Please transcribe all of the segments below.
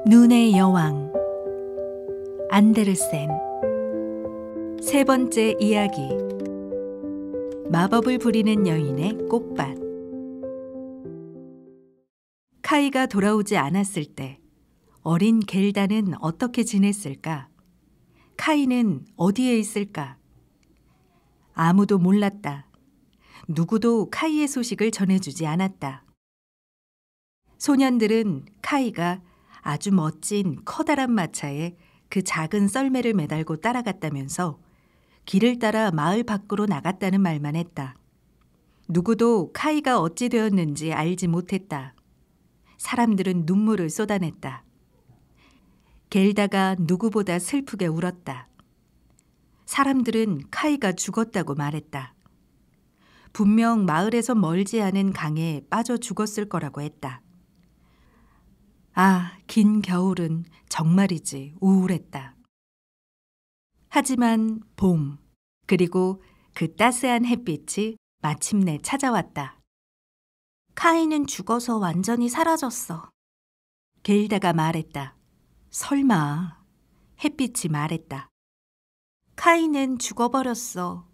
눈의 여왕 안데르센. 세 번째 이야기. 마법을 부리는 여인의 꽃밭. 카이가 돌아오지 않았을 때 어린 겔다는 어떻게 지냈을까? 카이는 어디에 있을까? 아무도 몰랐다. 누구도 카이의 소식을 전해주지 않았다. 소년들은 카이가 아주 멋진 커다란 마차에 그 작은 썰매를 매달고 따라갔다면서 길을 따라 마을 밖으로 나갔다는 말만 했다. 누구도 카이가 어찌 되었는지 알지 못했다. 사람들은 눈물을 쏟아냈다. 겔다가 누구보다 슬프게 울었다. 사람들은 카이가 죽었다고 말했다. 분명 마을에서 멀지 않은 강에 빠져 죽었을 거라고 했다. 아, 긴 겨울은 정말이지 우울했다. 하지만 봄, 그리고 그 따스한 햇빛이 마침내 찾아왔다. 카이는 죽어서 완전히 사라졌어. 겔다가 말했다. 설마. 햇빛이 말했다. 카이는 죽어버렸어.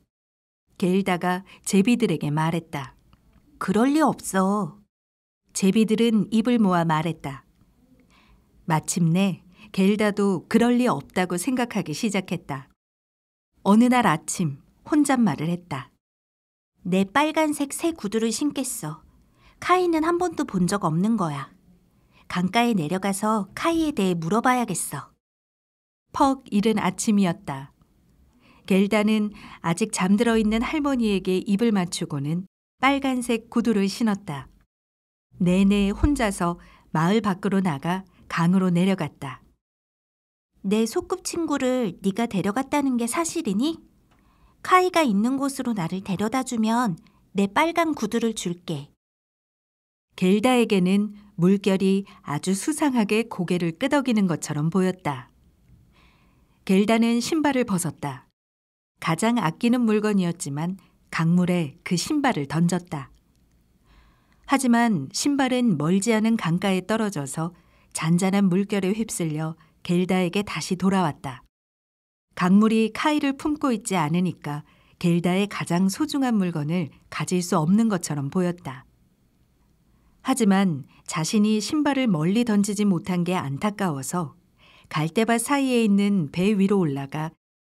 겔다가 제비들에게 말했다. 그럴 리 없어. 제비들은 입을 모아 말했다. 마침내 겔다도 그럴 리 없다고 생각하기 시작했다. 어느 날 아침 혼잣말을 했다. 내 빨간색 새 구두를 신겠어. 카이는 한 번도 본 적 없는 거야. 강가에 내려가서 카이에 대해 물어봐야겠어. 퍽 이른 아침이었다. 겔다는 아직 잠들어 있는 할머니에게 입을 맞추고는 빨간색 구두를 신었다. 내내 혼자서 마을 밖으로 나가 강으로 내려갔다. 내 소꿉친구를 네가 데려갔다는 게 사실이니? 카이가 있는 곳으로 나를 데려다주면 내 빨간 구두를 줄게. 겔다에게는 물결이 아주 수상하게 고개를 끄덕이는 것처럼 보였다. 겔다는 신발을 벗었다. 가장 아끼는 물건이었지만 강물에 그 신발을 던졌다. 하지만 신발은 멀지 않은 강가에 떨어져서 잔잔한 물결에 휩쓸려 겔다에게 다시 돌아왔다. 강물이 카이를 품고 있지 않으니까 겔다의 가장 소중한 물건을 가질 수 없는 것처럼 보였다. 하지만 자신이 신발을 멀리 던지지 못한 게 안타까워서 갈대밭 사이에 있는 배 위로 올라가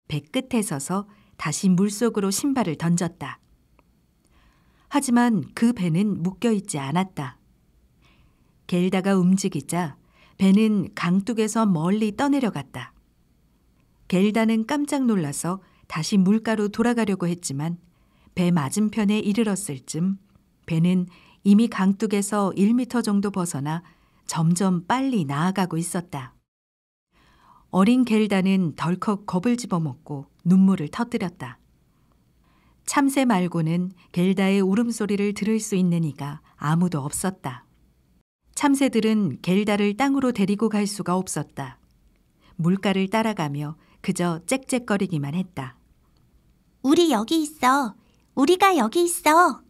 배 끝에 서서 다시 물속으로 신발을 던졌다. 하지만 그 배는 묶여있지 않았다. 겔다가 움직이자 배는 강둑에서 멀리 떠내려갔다. 겔다는 깜짝 놀라서 다시 물가로 돌아가려고 했지만 배 맞은편에 이르렀을 즈음 배는 이미 강둑에서 1미터 정도 벗어나 점점 빨리 나아가고 있었다. 어린 겔다는 덜컥 겁을 집어먹고 눈물을 터뜨렸다. 참새 말고는 겔다의 울음소리를 들을 수 있는 이가 아무도 없었다. 참새들은 겔다를 땅으로 데리고 갈 수가 없었다. 물가를 따라가며 그저 짹짹거리기만 했다. 우리 여기 있어. 우리가 여기 있어.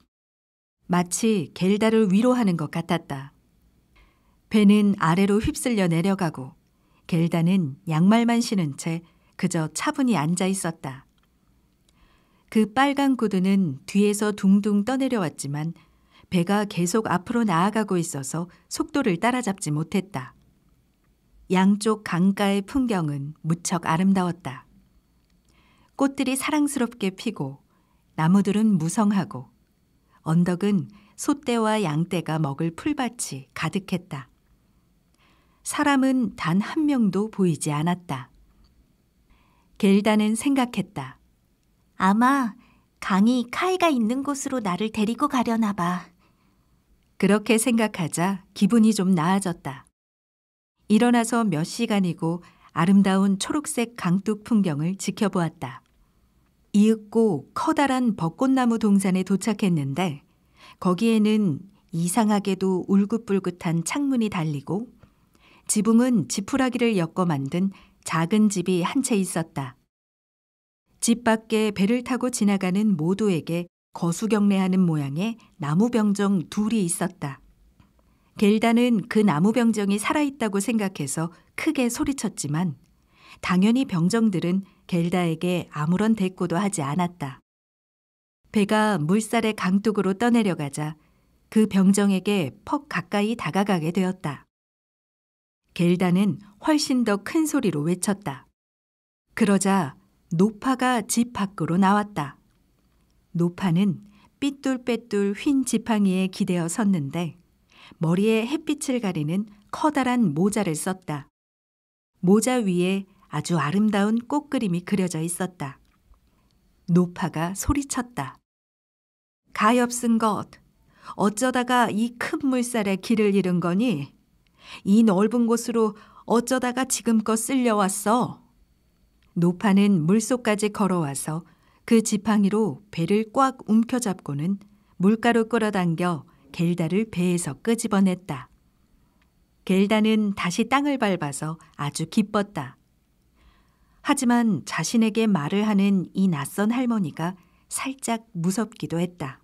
마치 겔다를 위로하는 것 같았다. 배는 아래로 휩쓸려 내려가고 겔다는 양말만 신은 채 그저 차분히 앉아 있었다. 그 빨간 구두는 뒤에서 둥둥 떠내려왔지만 배가 계속 앞으로 나아가고 있어서 속도를 따라잡지 못했다. 양쪽 강가의 풍경은 무척 아름다웠다. 꽃들이 사랑스럽게 피고 나무들은 무성하고 언덕은 소떼와 양떼가 먹을 풀밭이 가득했다. 사람은 단 한 명도 보이지 않았다. 겔다는 생각했다. 아마 강이 카이가 있는 곳으로 나를 데리고 가려나 봐. 그렇게 생각하자 기분이 좀 나아졌다. 일어나서 몇 시간이고 아름다운 초록색 강둑 풍경을 지켜보았다. 이윽고 커다란 벚꽃나무 동산에 도착했는데 거기에는 이상하게도 울긋불긋한 창문이 달리고 지붕은 지푸라기를 엮어 만든 작은 집이 한 채 있었다. 집 밖에 배를 타고 지나가는 모두에게 거수경례하는 모양의 나무병정 둘이 있었다. 겔다는 그 나무 병정이 살아있다고 생각해서 크게 소리쳤지만 당연히 병정들은 겔다에게 아무런 대꾸도 하지 않았다. 배가 물살의 강둑으로 떠내려가자 그 병정에게 퍽 가까이 다가가게 되었다. 겔다는 훨씬 더 큰 소리로 외쳤다. 그러자 노파가 집 밖으로 나왔다. 노파는 삐뚤빼뚤 휜 지팡이에 기대어 섰는데 머리에 햇빛을 가리는 커다란 모자를 썼다. 모자 위에 아주 아름다운 꽃그림이 그려져 있었다. 노파가 소리쳤다. 가엾은 것, 어쩌다가 이 큰 물살에 길을 잃은 거니? 이 넓은 곳으로 어쩌다가 지금껏 쓸려왔어? 노파는 물속까지 걸어와서 그 지팡이로 배를 꽉 움켜잡고는 물가로 끌어당겨 겔다를 배에서 끄집어냈다. 겔다는 다시 땅을 밟아서 아주 기뻤다. 하지만 자신에게 말을 하는 이 낯선 할머니가 살짝 무섭기도 했다.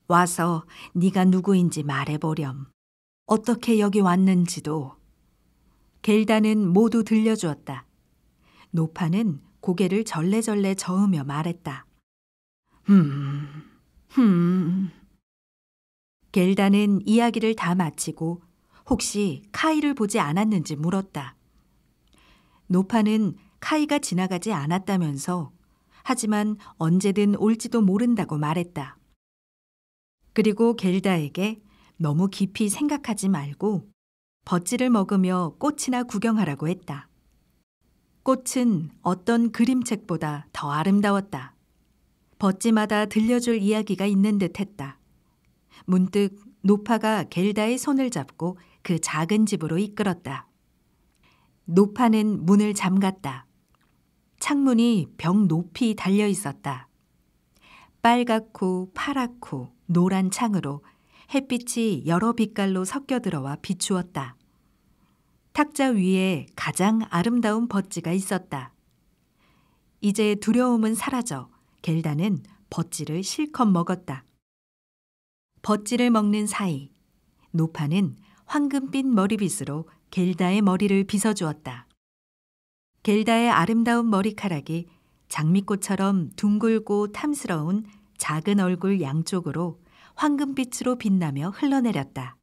와서 네가 누구인지 말해보렴. 어떻게 여기 왔는지도. 겔다는 모두 들려주었다. 노파는 고개를 절레절레 저으며 말했다. 겔다는 이야기를 다 마치고 혹시 카이를 보지 않았는지 물었다. 노파는 카이가 지나가지 않았다면서 하지만 언제든 올지도 모른다고 말했다. 그리고 겔다에게 너무 깊이 생각하지 말고 버찌를 먹으며 꽃이나 구경하라고 했다. 꽃은 어떤 그림책보다 더 아름다웠다. 버찌마다 들려줄 이야기가 있는 듯 했다. 문득 노파가 겔다의 손을 잡고 그 작은 집으로 이끌었다. 노파는 문을 잠갔다. 창문이 벽 높이 달려 있었다. 빨갛고 파랗고 노란 창으로 햇빛이 여러 빛깔로 섞여 들어와 비추었다. 탁자 위에 가장 아름다운 버찌가 있었다. 이제 두려움은 사라져 겔다는 버찌를 실컷 먹었다. 버찌를 먹는 사이 노파는 황금빛 머리빗으로 겔다의 머리를 빗어주었다. 겔다의 아름다운 머리카락이 장미꽃처럼 둥글고 탐스러운 작은 얼굴 양쪽으로 황금빛으로 빛나며 흘러내렸다.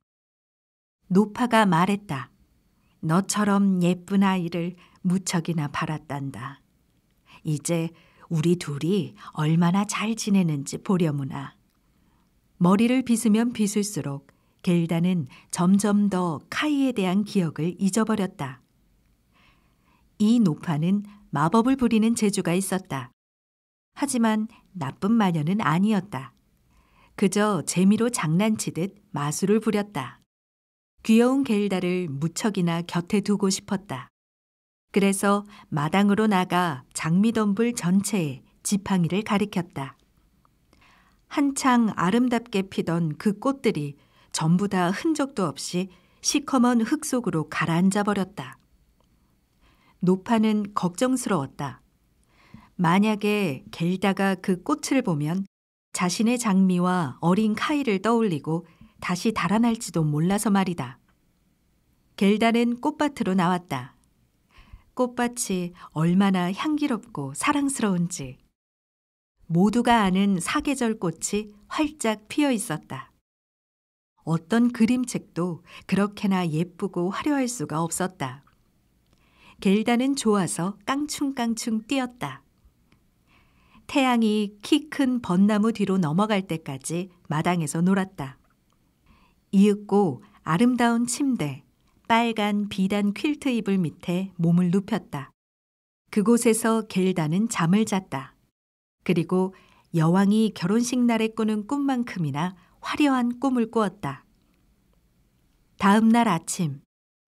노파가 말했다. 너처럼 예쁜 아이를 무척이나 바랐단다. 이제 우리 둘이 얼마나 잘 지내는지 보려무나. 머리를 빗으면 빗을수록 겔다는 점점 더 카이에 대한 기억을 잊어버렸다. 이 노파는 마법을 부리는 재주가 있었다. 하지만 나쁜 마녀는 아니었다. 그저 재미로 장난치듯 마술을 부렸다. 귀여운 겔다를 무척이나 곁에 두고 싶었다. 그래서 마당으로 나가 장미덤불 전체에 지팡이를 가리켰다. 한창 아름답게 피던 그 꽃들이 전부 다 흔적도 없이 시커먼 흙 속으로 가라앉아 버렸다. 노파는 걱정스러웠다. 만약에 겔다가 그 꽃을 보면 자신의 장미와 어린 카이를 떠올리고 다시 달아날지도 몰라서 말이다. 겔다는 꽃밭으로 나왔다. 꽃밭이 얼마나 향기롭고 사랑스러운지. 모두가 아는 사계절 꽃이 활짝 피어 있었다. 어떤 그림책도 그렇게나 예쁘고 화려할 수가 없었다. 겔다는 좋아서 깡충깡충 뛰었다. 태양이 키 큰 벚나무 뒤로 넘어갈 때까지 마당에서 놀았다. 이윽고 아름다운 침대, 빨간 비단 퀼트 이불 밑에 몸을 눕혔다. 그곳에서 겔다는 잠을 잤다. 그리고 여왕이 결혼식 날에 꾸는 꿈만큼이나 화려한 꿈을 꾸었다. 다음 날 아침,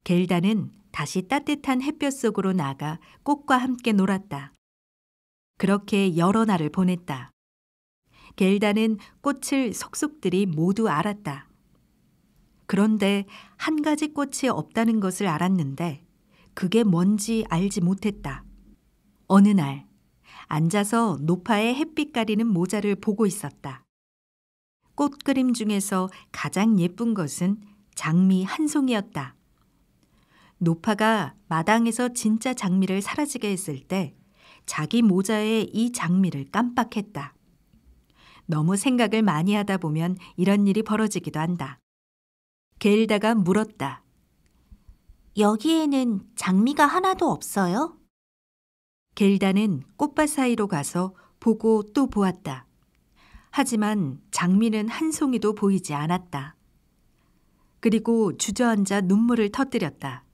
겔다는 다시 따뜻한 햇볕 속으로 나가 꽃과 함께 놀았다. 그렇게 여러 날을 보냈다. 겔다는 꽃을 속속들이 모두 알았다. 그런데 한 가지 꽃이 없다는 것을 알았는데 그게 뭔지 알지 못했다. 어느 날 앉아서 노파의 햇빛 가리는 모자를 보고 있었다. 꽃 그림 중에서 가장 예쁜 것은 장미 한 송이였다. 노파가 마당에서 진짜 장미를 사라지게 했을 때 자기 모자에 이 장미를 깜빡했다. 너무 생각을 많이 하다 보면 이런 일이 벌어지기도 한다. 게일다가 물었다. 여기에는 장미가 하나도 없어요? 게일다는 꽃밭 사이로 가서 보고 또 보았다. 하지만 장미는 한 송이도 보이지 않았다. 그리고 주저앉아 눈물을 터뜨렸다.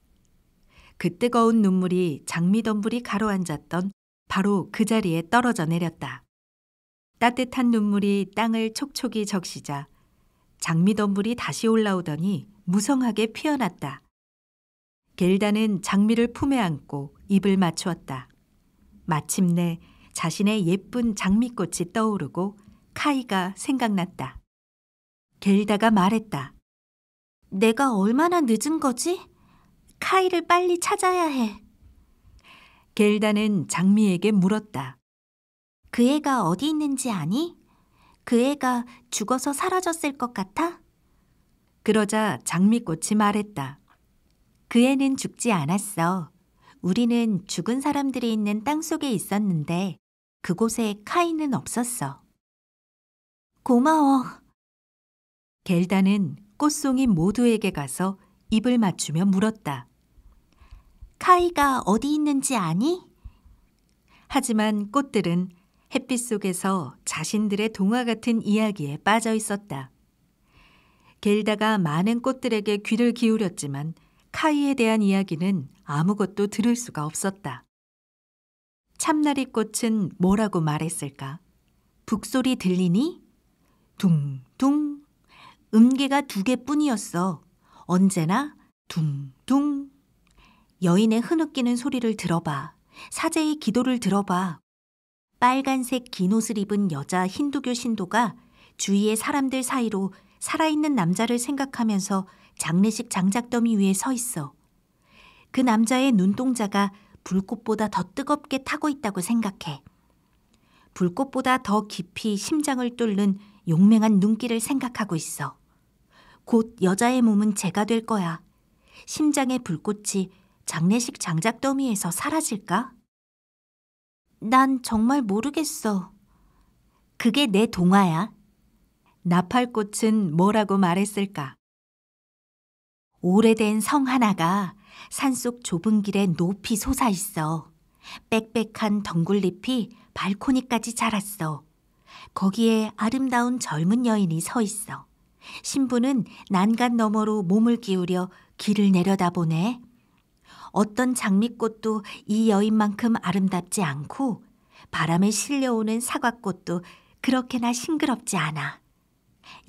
그 뜨거운 눈물이 장미덤불이 가로앉았던 바로 그 자리에 떨어져 내렸다. 따뜻한 눈물이 땅을 촉촉이 적시자 장미덤불이 다시 올라오더니 무성하게 피어났다. 게일다는 장미를 품에 안고 입을 맞추었다. 마침내 자신의 예쁜 장미꽃이 떠오르고 카이가 생각났다. 게일다가 말했다. 내가 얼마나 늦은 거지? 카이를 빨리 찾아야 해. 게일다는 장미에게 물었다. 그 애가 어디 있는지 아니? 그 애가 죽어서 사라졌을 것 같아? 그러자 장미꽃이 말했다. 그 애는 죽지 않았어. 우리는 죽은 사람들이 있는 땅 속에 있었는데 그곳에 카이는 없었어. 고마워. 게일다는 꽃송이 모두에게 가서 입을 맞추며 물었다. 카이가 어디 있는지 아니? 하지만 꽃들은 햇빛 속에서 자신들의 동화 같은 이야기에 빠져 있었다. 게일다가 많은 꽃들에게 귀를 기울였지만 카이에 대한 이야기는 아무것도 들을 수가 없었다. 참나리 꽃은 뭐라고 말했을까? 북소리 들리니? 둥둥. 음계가 2개뿐이었어. 언제나 둥둥. 여인의 흐느끼는 소리를 들어봐. 사제의 기도를 들어봐. 빨간색 긴 옷을 입은 여자 힌두교 신도가 주위의 사람들 사이로 살아있는 남자를 생각하면서 장례식 장작더미 위에 서 있어. 그 남자의 눈동자가 불꽃보다 더 뜨겁게 타고 있다고 생각해. 불꽃보다 더 깊이 심장을 뚫는 용맹한 눈길을 생각하고 있어. 곧 여자의 몸은 재가 될 거야. 심장의 불꽃이 장례식 장작더미에서 사라질까? 난 정말 모르겠어. 그게 내 동화야. 나팔꽃은 뭐라고 말했을까? 오래된 성 하나가 산속 좁은 길에 높이 솟아 있어. 빽빽한 덩굴잎이 발코니까지 자랐어. 거기에 아름다운 젊은 여인이 서 있어. 신부는 난간 너머로 몸을 기울여 길을 내려다보네. 어떤 장미꽃도 이 여인만큼 아름답지 않고 바람에 실려오는 사과꽃도 그렇게나 싱그럽지 않아.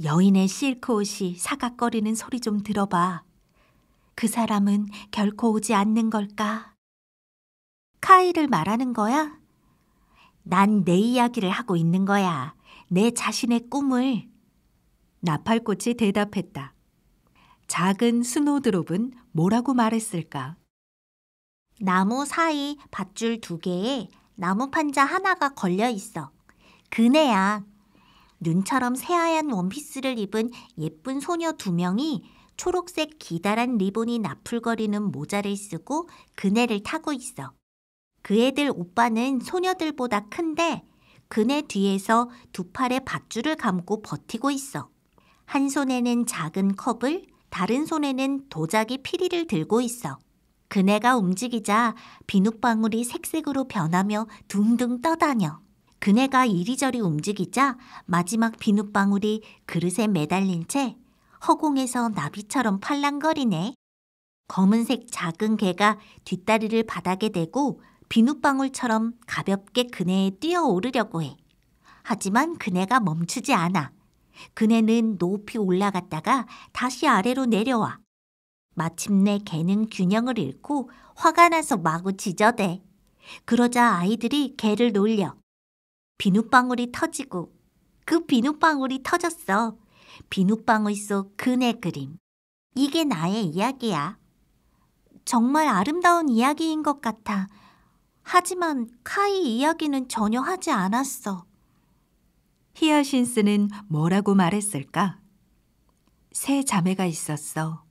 여인의 실크 옷이 사각거리는 소리 좀 들어봐. 그 사람은 결코 오지 않는 걸까? 카이를 말하는 거야? 난 내 이야기를 하고 있는 거야. 내 자신의 꿈을. 나팔꽃이 대답했다. 작은 스노드롭은 뭐라고 말했을까? 나무 사이 밧줄 2개에 나무 판자 하나가 걸려 있어. 그네야. 눈처럼 새하얀 원피스를 입은 예쁜 소녀 2명이 초록색 기다란 리본이 나풀거리는 모자를 쓰고 그네를 타고 있어. 그 애들 오빠는 소녀들보다 큰데 그네 뒤에서 2 팔에 밧줄을 감고 버티고 있어. 한 손에는 작은 컵을, 다른 손에는 도자기 피리를 들고 있어. 그네가 움직이자 비눗방울이 색색으로 변하며 둥둥 떠다녀. 그네가 이리저리 움직이자 마지막 비눗방울이 그릇에 매달린 채 허공에서 나비처럼 팔랑거리네. 검은색 작은 개가 뒷다리를 바닥에 대고 비눗방울처럼 가볍게 그네에 뛰어오르려고 해. 하지만 그네가 멈추지 않아. 그네는 높이 올라갔다가 다시 아래로 내려와. 마침내 개는 균형을 잃고 화가 나서 마구 지저대. 그러자 아이들이 개를 놀려. 비눗방울이 터지고 그 비눗방울이 터졌어. 비눗방울 속 그네 그림. 이게 나의 이야기야. 정말 아름다운 이야기인 것 같아. 하지만 카이 이야기는 전혀 하지 않았어. 히아신스는 뭐라고 말했을까? 3 자매가 있었어.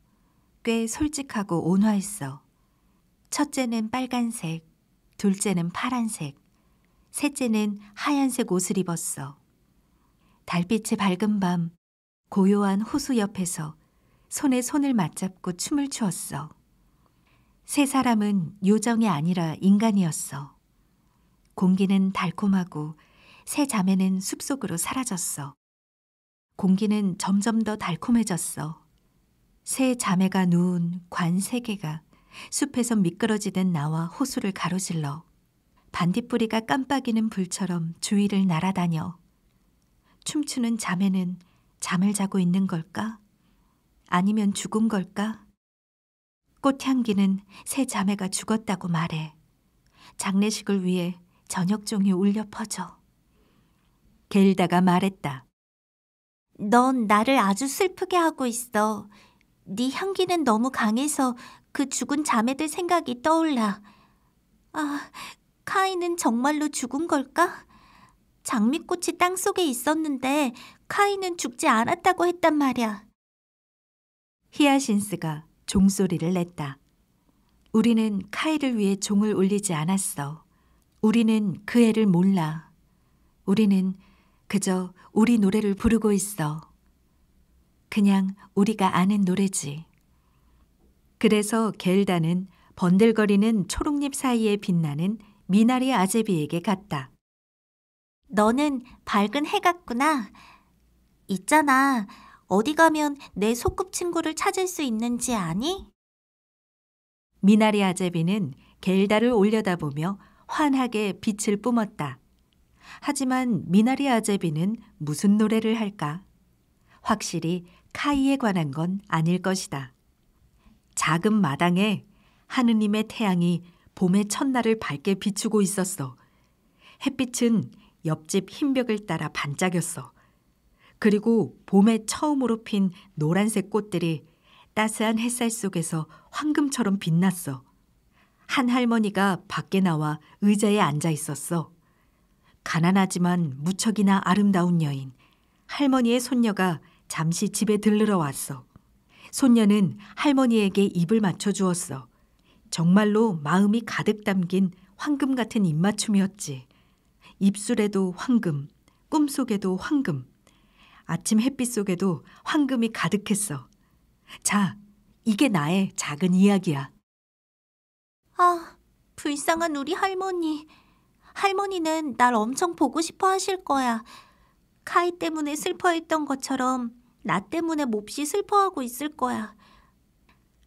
꽤 솔직하고 온화했어. 첫째는 빨간색, 둘째는 파란색, 셋째는 하얀색 옷을 입었어. 달빛의 밝은 밤, 고요한 호수 옆에서 손에 손을 맞잡고 춤을 추었어. 세 사람은 요정이 아니라 인간이었어. 공기는 달콤하고 세 자매는 숲속으로 사라졌어. 공기는 점점 더 달콤해졌어. 세 자매가 누운 관 세 개가 숲에서 미끄러지던 나와 호수를 가로질러 반딧불이가 깜빡이는 불처럼 주위를 날아다녀. 춤추는 자매는 잠을 자고 있는 걸까? 아니면 죽은 걸까? 꽃향기는 세 자매가 죽었다고 말해. 장례식을 위해 저녁종이 울려 퍼져. 게일다가 말했다. 넌 나를 아주 슬프게 하고 있어. 네 향기는 너무 강해서 그 죽은 자매들 생각이 떠올라. 아, 카이는 정말로 죽은 걸까? 장미꽃이 땅속에 있었는데 카이는 죽지 않았다고 했단 말이야. 히아신스가 종소리를 냈다. 우리는 카이를 위해 종을 울리지 않았어. 우리는 그 애를 몰라. 우리는 그저 우리 노래를 부르고 있어. 그냥 우리가 아는 노래지. 그래서 게일다는 번들거리는 초록잎 사이에 빛나는 미나리 아제비에게 갔다. 너는 밝은 해 같구나. 있잖아. 어디 가면 내 소꿉친구를 찾을 수 있는지 아니? 미나리 아제비는 게일다를 올려다보며 환하게 빛을 뿜었다. 하지만 미나리 아제비는 무슨 노래를 할까? 확실히 카이에 관한 건 아닐 것이다. 작은 마당에 하느님의 태양이 봄의 첫날을 밝게 비추고 있었어. 햇빛은 옆집 흰벽을 따라 반짝였어. 그리고 봄에 처음으로 핀 노란색 꽃들이 따스한 햇살 속에서 황금처럼 빛났어. 한 할머니가 밖에 나와 의자에 앉아 있었어. 가난하지만 무척이나 아름다운 여인, 할머니의 손녀가 잠시 집에 들르러 왔어. 손녀는 할머니에게 입을 맞춰주었어. 정말로 마음이 가득 담긴 황금 같은 입맞춤이었지. 입술에도 황금, 꿈속에도 황금, 아침 햇빛 속에도 황금이 가득했어. 자, 이게 나의 작은 이야기야. 아, 불쌍한 우리 할머니. 할머니는 날 엄청 보고 싶어 하실 거야. 카이 때문에 슬퍼했던 것처럼 나 때문에 몹시 슬퍼하고 있을 거야.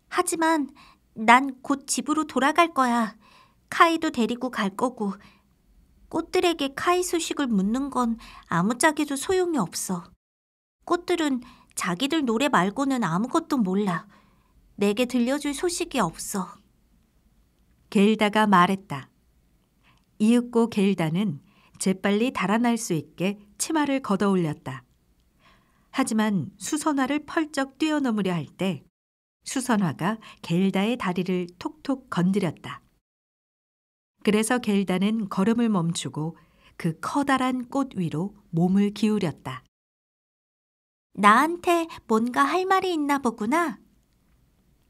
하지만 난 곧 집으로 돌아갈 거야. 카이도 데리고 갈 거고. 꽃들에게 카이 소식을 묻는 건 아무짝에도 소용이 없어. 꽃들은 자기들 노래 말고는 아무것도 몰라. 내게 들려줄 소식이 없어. 게일다가 말했다. 이윽고 게일다는 재빨리 달아날 수 있게 치마를 걷어 올렸다. 하지만 수선화를 펄쩍 뛰어넘으려 할 때 수선화가 게일다의 다리를 톡톡 건드렸다. 그래서 게일다는 걸음을 멈추고 그 커다란 꽃 위로 몸을 기울였다. 나한테 뭔가 할 말이 있나 보구나.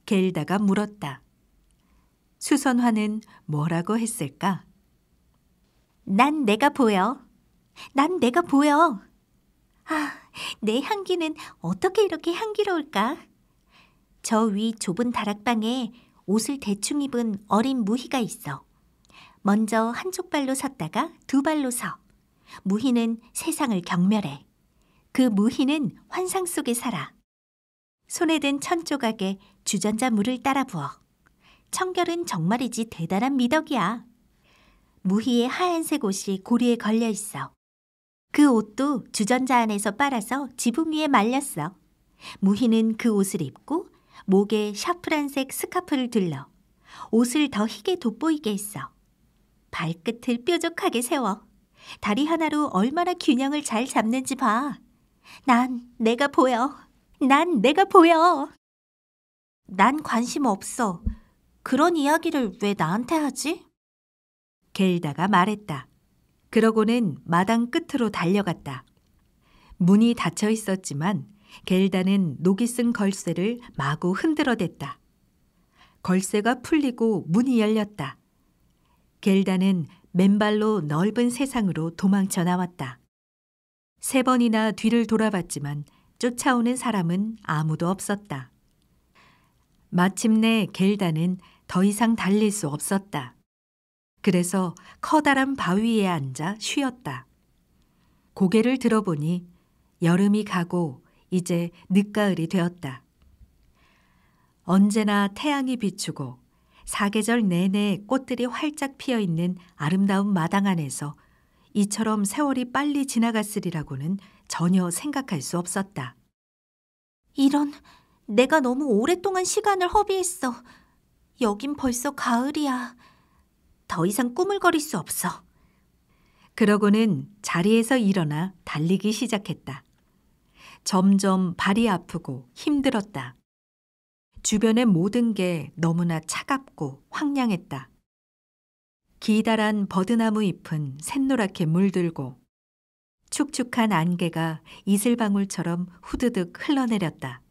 게일다가 물었다. 수선화는 뭐라고 했을까? 난 내가 보여. 난 내가 보여. 아, 내 향기는 어떻게 이렇게 향기로울까? 저 위 좁은 다락방에 옷을 대충 입은 어린 무희가 있어. 먼저 한쪽 발로 섰다가 두 발로 서. 무희는 세상을 경멸해. 그 무희는 환상 속에 살아. 손에 든 천 조각에 주전자 물을 따라 부어. 청결은 정말이지 대단한 미덕이야. 무희의 하얀색 옷이 고리에 걸려 있어. 그 옷도 주전자 안에서 빨아서 지붕 위에 말렸어. 무희는 그 옷을 입고 목에 샤프란색 스카프를 둘러 옷을 더 희게 돋보이게 했어. 발끝을 뾰족하게 세워. 다리 하나로 얼마나 균형을 잘 잡는지 봐. 난 내가 보여. 난 내가 보여. 난 관심 없어. 그런 이야기를 왜 나한테 하지? 게일다가 말했다. 그러고는 마당 끝으로 달려갔다. 문이 닫혀 있었지만 겔다는 녹이 쓴 걸쇠를 마구 흔들어댔다. 걸쇠가 풀리고 문이 열렸다. 겔다는 맨발로 넓은 세상으로 도망쳐 나왔다. 3번이나 뒤를 돌아봤지만 쫓아오는 사람은 아무도 없었다. 마침내 겔다는 더 이상 달릴 수 없었다. 그래서 커다란 바위에 앉아 쉬었다. 고개를 들어보니 여름이 가고 이제 늦가을이 되었다. 언제나 태양이 비추고 사계절 내내 꽃들이 활짝 피어있는 아름다운 마당 안에서 이처럼 세월이 빨리 지나갔으리라고는 전혀 생각할 수 없었다. 이런, 내가 너무 오랫동안 시간을 허비했어. 여긴 벌써 가을이야. 더 이상 꾸물거릴 수 없어. 그러고는 자리에서 일어나 달리기 시작했다. 점점 발이 아프고 힘들었다. 주변의 모든 게 너무나 차갑고 황량했다. 기다란 버드나무 잎은 샛노랗게 물들고 축축한 안개가 이슬방울처럼 후드득 흘러내렸다.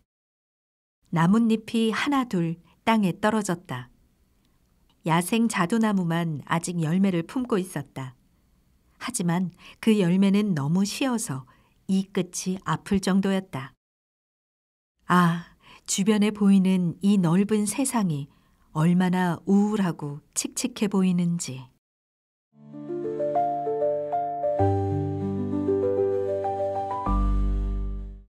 나뭇잎이 하나둘 땅에 떨어졌다. 야생 자두나무만 아직 열매를 품고 있었다. 하지만 그 열매는 너무 쉬어서 이 끝이 아플 정도였다. 아, 주변에 보이는 이 넓은 세상이 얼마나 우울하고 칙칙해 보이는지.